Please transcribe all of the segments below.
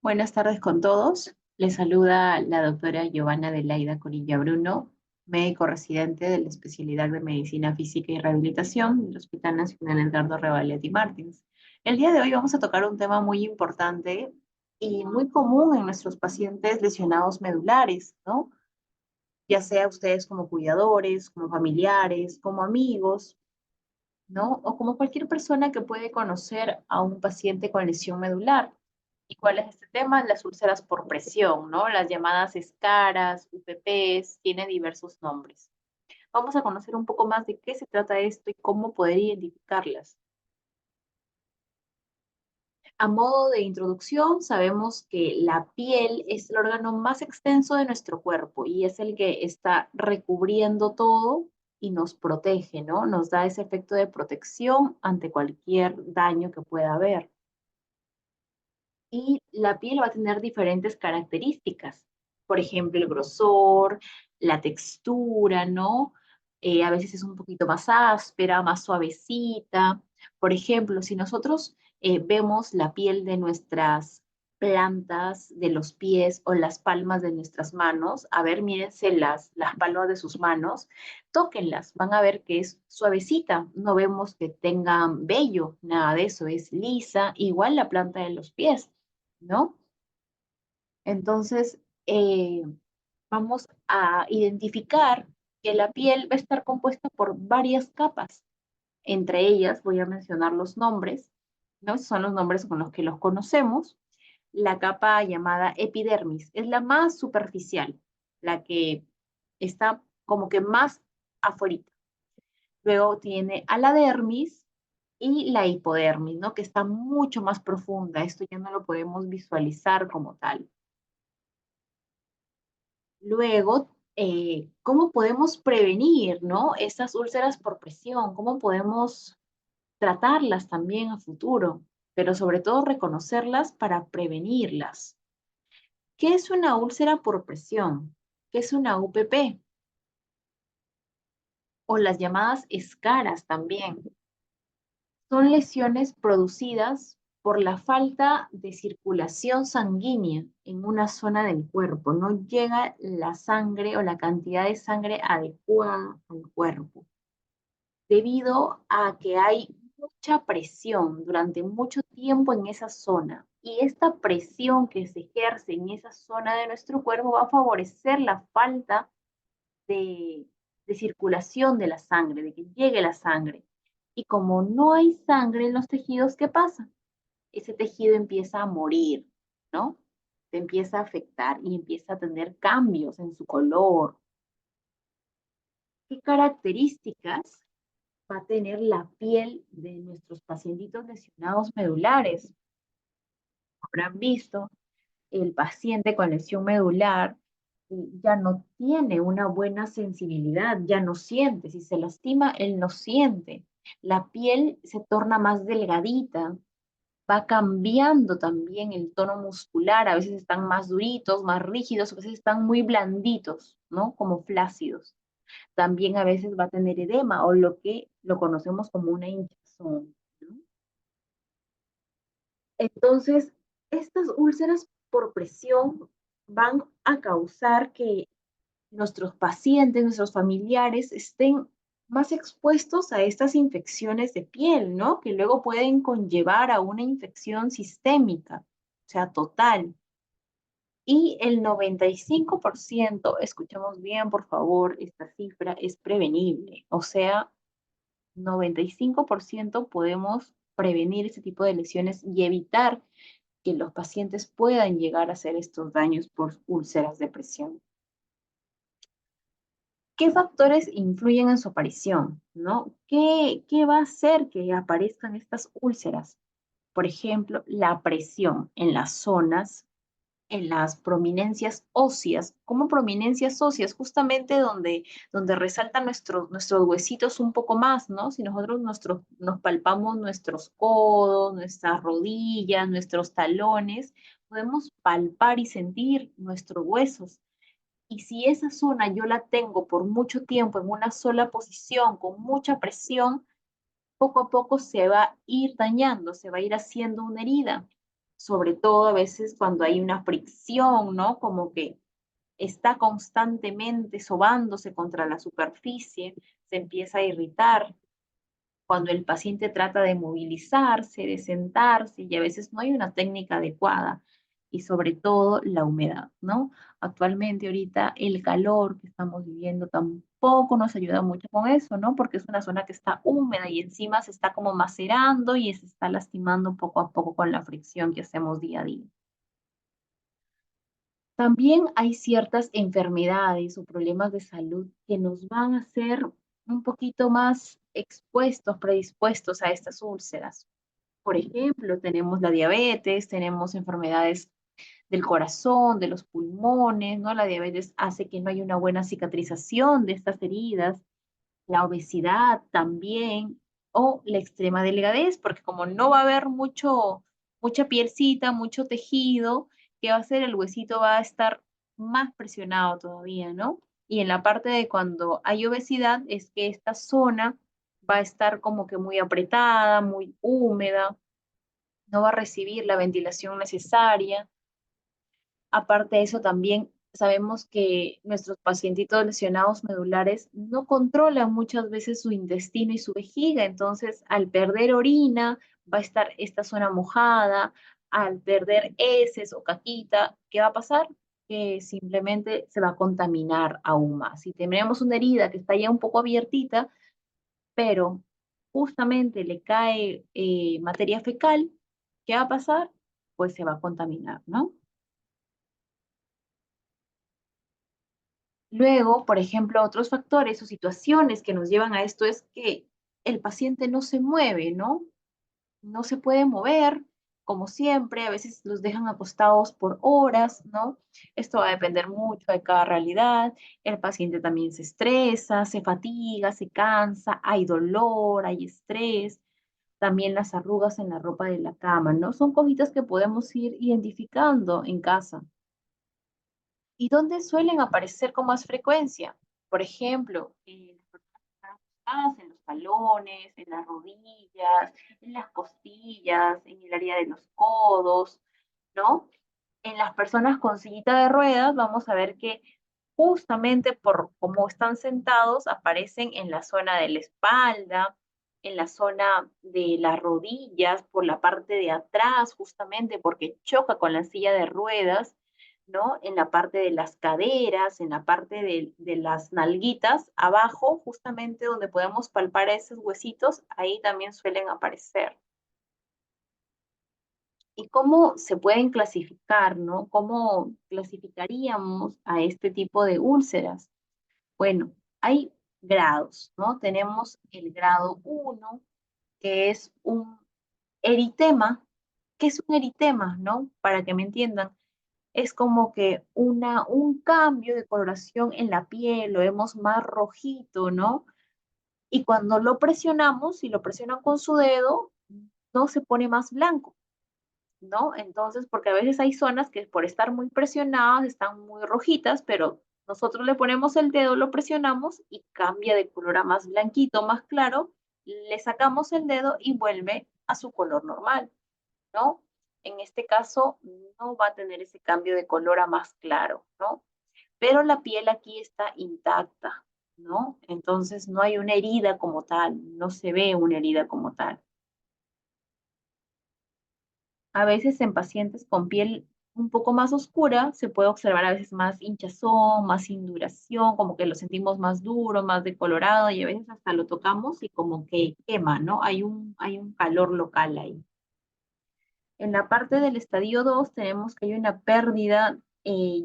Buenas tardes con todos. Les saluda la doctora Giovanna Adelaida Corilla Bruno, médico residente de la especialidad de Medicina Física y Rehabilitación del Hospital Nacional Edgardo Revalletti Martins. El día de hoy vamos a tocar un tema muy importante y muy común en nuestros pacientes lesionados medulares, ¿no? Ya sea ustedes como cuidadores, como familiares, como amigos, ¿no? O como cualquier persona que puede conocer a un paciente con lesión medular. ¿Y cuál es este tema? Las úlceras por presión, ¿no? Las llamadas escaras, UPPs, tiene diversos nombres. Vamos a conocer un poco más de qué se trata esto y cómo poder identificarlas. A modo de introducción, sabemos que la piel es el órgano más extenso de nuestro cuerpo y es el que está recubriendo todo y nos protege, ¿no? Nos da ese efecto de protección ante cualquier daño que pueda haber. Y la piel va a tener diferentes características. Por ejemplo, el grosor, la textura, ¿no? A veces es un poquito más áspera, más suavecita. Por ejemplo, si nosotros vemos la piel de nuestras plantas, de los pies o las palmas de nuestras manos, a ver, mírense las palmas de sus manos, tóquenlas, van a ver que es suavecita, no vemos que tengan vello, nada de eso, es lisa, igual la planta de los pies. ¿No? Entonces, vamos a identificar que la piel va a estar compuesta por varias capas. Entre ellas, voy a mencionar los nombres, ¿no? Son los nombres con los que los conocemos. La capa llamada epidermis es la más superficial, la que está como que más afuera. Luego tiene a la dermis y la hipodermis, ¿no? Que está mucho más profunda. Esto ya no lo podemos visualizar como tal. Luego, ¿cómo podemos prevenir, ¿no? Estas úlceras por presión? ¿Cómo podemos tratarlas también a futuro? Pero sobre todo reconocerlas para prevenirlas. ¿Qué es una úlcera por presión? ¿Qué es una UPP? O las llamadas escaras también. Son lesiones producidas por la falta de circulación sanguínea en una zona del cuerpo. No llega la sangre o la cantidad de sangre adecuada al cuerpo, debido a que hay mucha presión durante mucho tiempo en esa zona. Y esta presión que se ejerce en esa zona de nuestro cuerpo va a favorecer la falta de, de circulación de la sangre, de que llegue la sangre. Y como no hay sangre en los tejidos, ¿qué pasa? Ese tejido empieza a morir, ¿no? Se empieza a afectar y empieza a tener cambios en su color. ¿Qué características va a tener la piel de nuestros pacientitos lesionados medulares? Habrán visto el paciente con lesión medular ya no tiene una buena sensibilidad, ya no siente. Si se lastima, él no siente. La piel se torna más delgadita, va cambiando también el tono muscular. A veces están más duritos, más rígidos, a veces están muy blanditos, ¿no? Como flácidos. También a veces va a tener edema o lo que lo conocemos como una hinchazón, ¿no? Entonces, estas úlceras por presión van a causar que nuestros pacientes, nuestros familiares estén más expuestos a estas infecciones de piel, ¿no? Que luego pueden conllevar a una infección sistémica, o sea, total. Y el 95%, escuchemos bien, por favor, esta cifra es prevenible. O sea, 95% podemos prevenir este tipo de lesiones y evitar que los pacientes puedan llegar a hacer estos daños por úlceras de presión. ¿Qué factores influyen en su aparición? ¿No? ¿Qué va a hacer que aparezcan estas úlceras? Por ejemplo, la presión en las zonas, en las prominencias óseas. ¿Cómo prominencias óseas? Justamente donde resaltan nuestros huesitos un poco más, ¿no? Si nosotros nos palpamos nuestros codos, nuestras rodillas, nuestros talones, podemos palpar y sentir nuestros huesos. Y si esa zona yo la tengo por mucho tiempo en una sola posición, con mucha presión, poco a poco se va a ir dañando, se va a ir haciendo una herida. sobre todo a veces cuando hay una fricción, ¿no? Como que está constantemente sobándose contra la superficie, se empieza a irritar. Cuando el paciente trata de movilizarse, de sentarse, y a veces no hay una técnica adecuada, y sobre todo la humedad, ¿no? Actualmente ahorita el calor que estamos viviendo tampoco nos ayuda mucho con eso, ¿no? Porque es una zona que está húmeda y encima se está como macerando y se está lastimando poco a poco con la fricción que hacemos día a día. También hay ciertas enfermedades o problemas de salud que nos van a hacer un poquito más expuestos, predispuestos a estas úlceras. Por ejemplo, tenemos la diabetes, tenemos enfermedades del corazón, de los pulmones, ¿no? La diabetes hace que no haya una buena cicatrización de estas heridas, la obesidad también, o la extrema delgadez, porque como no va a haber mucha pielcita, mucho tejido, ¿qué va a hacer? El huesito va a estar más presionado todavía, ¿no? Y en la parte de cuando hay obesidad es que esta zona va a estar como que muy apretada, muy húmeda, no va a recibir la ventilación necesaria. Aparte de eso, también sabemos que nuestros pacientitos lesionados medulares no controlan muchas veces su intestino y su vejiga, entonces al perder orina va a estar esta zona mojada, al perder heces o caquita, ¿qué va a pasar? Que simplemente se va a contaminar aún más. Si tenemos una herida que está ya un poco abiertita, pero justamente le cae materia fecal, ¿qué va a pasar? Pues se va a contaminar, ¿no? Luego, por ejemplo, otros factores o situaciones que nos llevan a esto es que el paciente no se mueve, ¿no? No se puede mover, como siempre, a veces los dejan acostados por horas, ¿no? Esto va a depender mucho de cada realidad. El paciente también se estresa, se fatiga, se cansa, hay dolor, hay estrés, también las arrugas en la ropa de la cama, ¿no? Son cositas que podemos ir identificando en casa. ¿Y dónde suelen aparecer con más frecuencia? Por ejemplo, en las personas que están acostadas, en los talones, en las rodillas, en las costillas, en el área de los codos, ¿no? En las personas con sillita de ruedas, vamos a ver que justamente por cómo están sentados, aparecen en la zona de la espalda, en la zona de las rodillas, por la parte de atrás, justamente porque choca con la silla de ruedas, ¿no? En la parte de las caderas, en la parte de las nalguitas, abajo, justamente donde podemos palpar esos huesitos, ahí también suelen aparecer. ¿Y cómo se pueden clasificar, no? ¿Cómo clasificaríamos a este tipo de úlceras? Bueno, hay grados, ¿no? Tenemos el grado uno, que es un eritema. ¿Qué es un eritema, no? Para que me entiendan, es como que un cambio de coloración en la piel, lo vemos más rojito, ¿no? Y cuando lo presionamos, si lo presionan con su dedo, no se pone más blanco, ¿no? Entonces, porque a veces hay zonas que por estar muy presionadas están muy rojitas, pero nosotros le ponemos el dedo, lo presionamos y cambia de color a más blanquito, más claro, le sacamos el dedo y vuelve a su color normal, ¿no? En este caso no va a tener ese cambio de color a más claro, ¿no? Pero la piel aquí está intacta, ¿no? Entonces no hay una herida como tal, no se ve una herida como tal. A veces en pacientes con piel un poco más oscura se puede observar a veces más hinchazón, más induración, como que lo sentimos más duro, más decolorado y a veces hasta lo tocamos y como que quema, ¿no? Hay un calor local ahí. En la parte del estadio 2 tenemos que hay una pérdida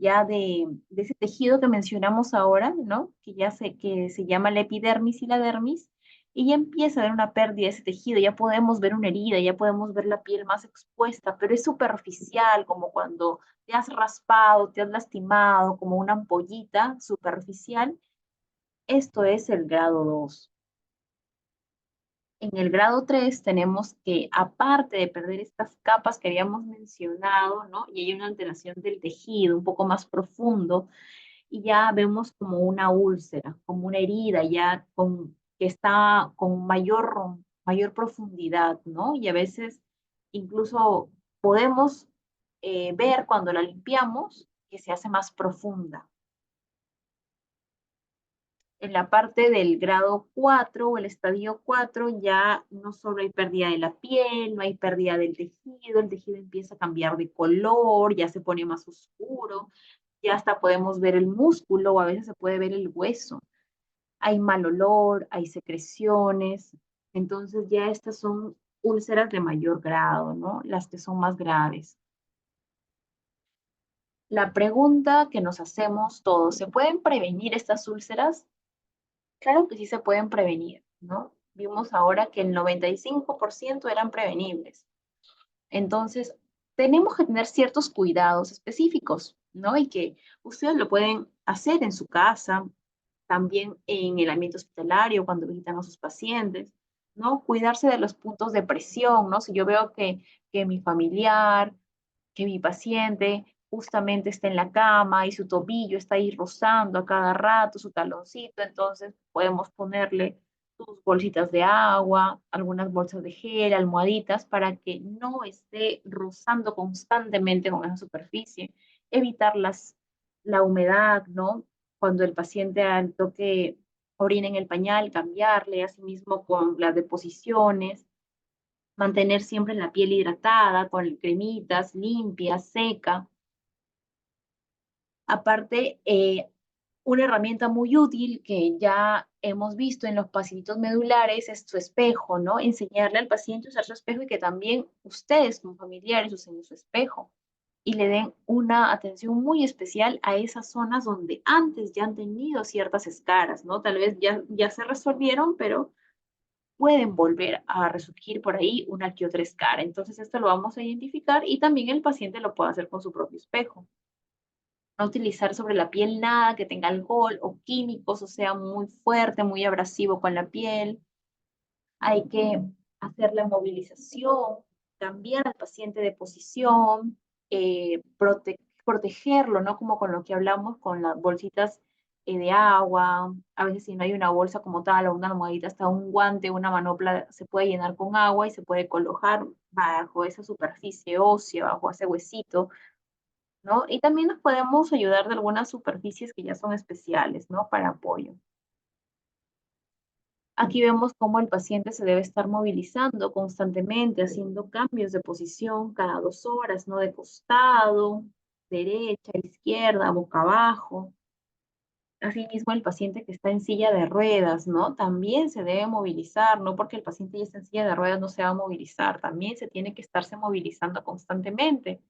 ya de ese tejido que mencionamos ahora, ¿no? Que se llama la epidermis y la dermis, y ya empieza a haber una pérdida de ese tejido, ya podemos ver una herida, ya podemos ver la piel más expuesta, pero es superficial, como cuando te has raspado, te has lastimado, como una ampollita superficial. Esto es el grado 2. En el grado 3 tenemos que, aparte de perder estas capas que habíamos mencionado, ¿no? Y hay una alteración del tejido un poco más profundo y ya vemos como una úlcera, como una herida ya que está con mayor profundidad, ¿no? Y a veces incluso podemos ver cuando la limpiamos que se hace más profunda. En la parte del grado 4 o el estadio 4 ya no solo hay pérdida de la piel, no hay pérdida del tejido, el tejido empieza a cambiar de color, ya se pone más oscuro, ya hasta podemos ver el músculo o a veces se puede ver el hueso. Hay mal olor, hay secreciones, entonces ya estas son úlceras de mayor grado, ¿no? Las que son más graves. La pregunta que nos hacemos todos, ¿se pueden prevenir estas úlceras? Claro que sí se pueden prevenir, ¿no? Vimos ahora que el 95% eran prevenibles. Entonces, tenemos que tener ciertos cuidados específicos, ¿no? Y que ustedes lo pueden hacer en su casa, también en el ambiente hospitalario, cuando visitan a sus pacientes, ¿no? Cuidarse de los puntos de presión, ¿no? Si yo veo que mi familiar, que mi paciente justamente está en la cama y su tobillo está ahí rozando a cada rato, su taloncito, entonces podemos ponerle sus bolsitas de agua, algunas bolsas de gel, almohaditas, para que no esté rozando constantemente con esa superficie, evitar la humedad, ¿no? Cuando el paciente al toque orina en el pañal, cambiarle, asimismo con las deposiciones, mantener siempre la piel hidratada con cremitas limpias, seca. Aparte, una herramienta muy útil que ya hemos visto en los pacientes medulares es su espejo, ¿no? Enseñarle al paciente a usar su espejo y que también ustedes como familiares usen su espejo y le den una atención muy especial a esas zonas donde antes ya han tenido ciertas escaras, ¿no? Tal vez ya se resolvieron, pero pueden volver a resurgir por ahí una que otra escara. Entonces, esto lo vamos a identificar y también el paciente lo puede hacer con su propio espejo. No utilizar sobre la piel nada que tenga alcohol o químicos, o sea, muy fuerte, muy abrasivo con la piel. Hay que hacer la movilización, cambiar al paciente de posición, protegerlo, ¿no? Como con lo que hablamos con las bolsitas de agua. A veces si no hay una bolsa como tal o una almohadita, hasta un guante, una manopla se puede llenar con agua y se puede colocar bajo esa superficie ósea, bajo ese huesito, ¿no? Y también nos podemos ayudar de algunas superficies que ya son especiales, ¿no? Para apoyo. Aquí vemos cómo el paciente se debe estar movilizando constantemente, haciendo cambios de posición cada 2 horas, ¿no? De costado, derecha, izquierda, boca abajo. Asimismo, el paciente que está en silla de ruedas, ¿no? También se debe movilizar, no porque el paciente ya está en silla de ruedas no se va a movilizar, también se tiene que estarse movilizando constantemente.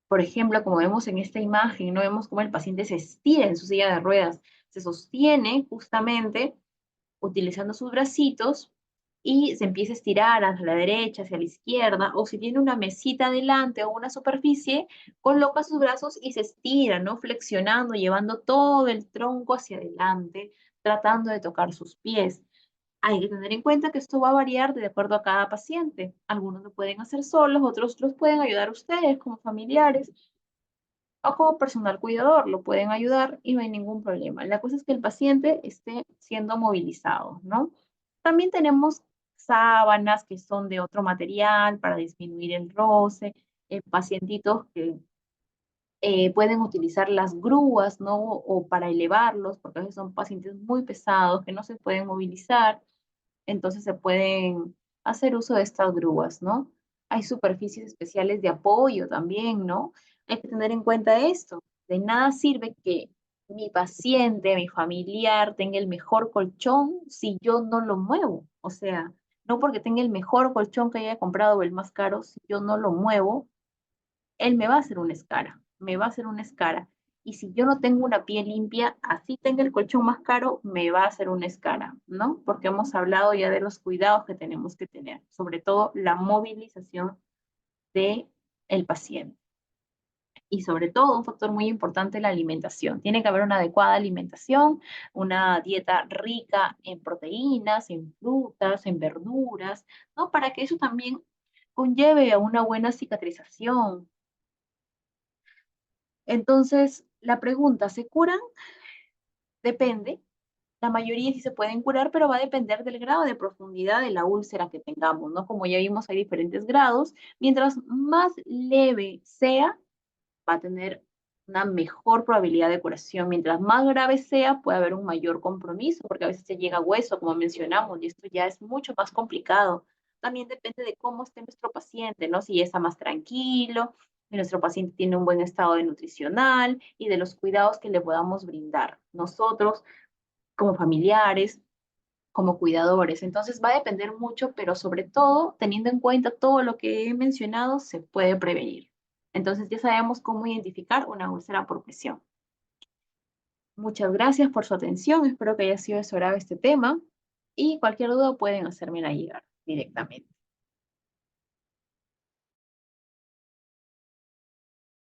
Por ejemplo, como vemos en esta imagen, no vemos cómo el paciente se estira en su silla de ruedas, se sostiene justamente utilizando sus bracitos y se empieza a estirar hacia la derecha, hacia la izquierda, o si tiene una mesita delante o una superficie, coloca sus brazos y se estira, ¿no? Flexionando, llevando todo el tronco hacia adelante, tratando de tocar sus pies. Hay que tener en cuenta que esto va a variar de acuerdo a cada paciente. Algunos lo pueden hacer solos, otros los pueden ayudar ustedes como familiares o como personal cuidador, lo pueden ayudar y no hay ningún problema. La cosa es que el paciente esté siendo movilizado, ¿no? También tenemos sábanas que son de otro material para disminuir el roce, pacientitos que pueden utilizar las grúas, ¿no? O para elevarlos, porque a veces son pacientes muy pesados que no se pueden movilizar, entonces se pueden hacer uso de estas grúas, ¿no? Hay superficies especiales de apoyo también, ¿no? Hay que tener en cuenta esto. De nada sirve que mi paciente, mi familiar tenga el mejor colchón si yo no lo muevo. O sea, no porque tenga el mejor colchón que haya comprado o el más caro, si yo no lo muevo, él me va a hacer una escara, me va a hacer una escara. Y si yo no tengo una piel limpia, así tenga el colchón más caro, me va a hacer una escara, ¿no? Porque hemos hablado ya de los cuidados que tenemos que tener, sobre todo la movilización de el paciente. Y sobre todo, un factor muy importante, la alimentación. Tiene que haber una adecuada alimentación, una dieta rica en proteínas, en frutas, en verduras, ¿no? Para que eso también conlleve a una buena cicatrización. Entonces, la pregunta, ¿se curan? Depende. La mayoría sí se pueden curar, pero va a depender del grado de profundidad de la úlcera que tengamos, ¿no? Como ya vimos, hay diferentes grados. Mientras más leve sea, va a tener una mejor probabilidad de curación. Mientras más grave sea, puede haber un mayor compromiso, porque a veces se llega a hueso, como mencionamos, y esto ya es mucho más complicado. También depende de cómo esté nuestro paciente, ¿no? Si ya está más tranquilo, si nuestro paciente tiene un buen estado de nutricional y de los cuidados que le podamos brindar nosotros como familiares, como cuidadores. Entonces va a depender mucho, pero sobre todo, teniendo en cuenta todo lo que he mencionado, se puede prevenir. Entonces ya sabemos cómo identificar una úlcera por presión. Muchas gracias por su atención. Espero que haya sido de su agrado este tema y cualquier duda pueden hacérmela llegar directamente.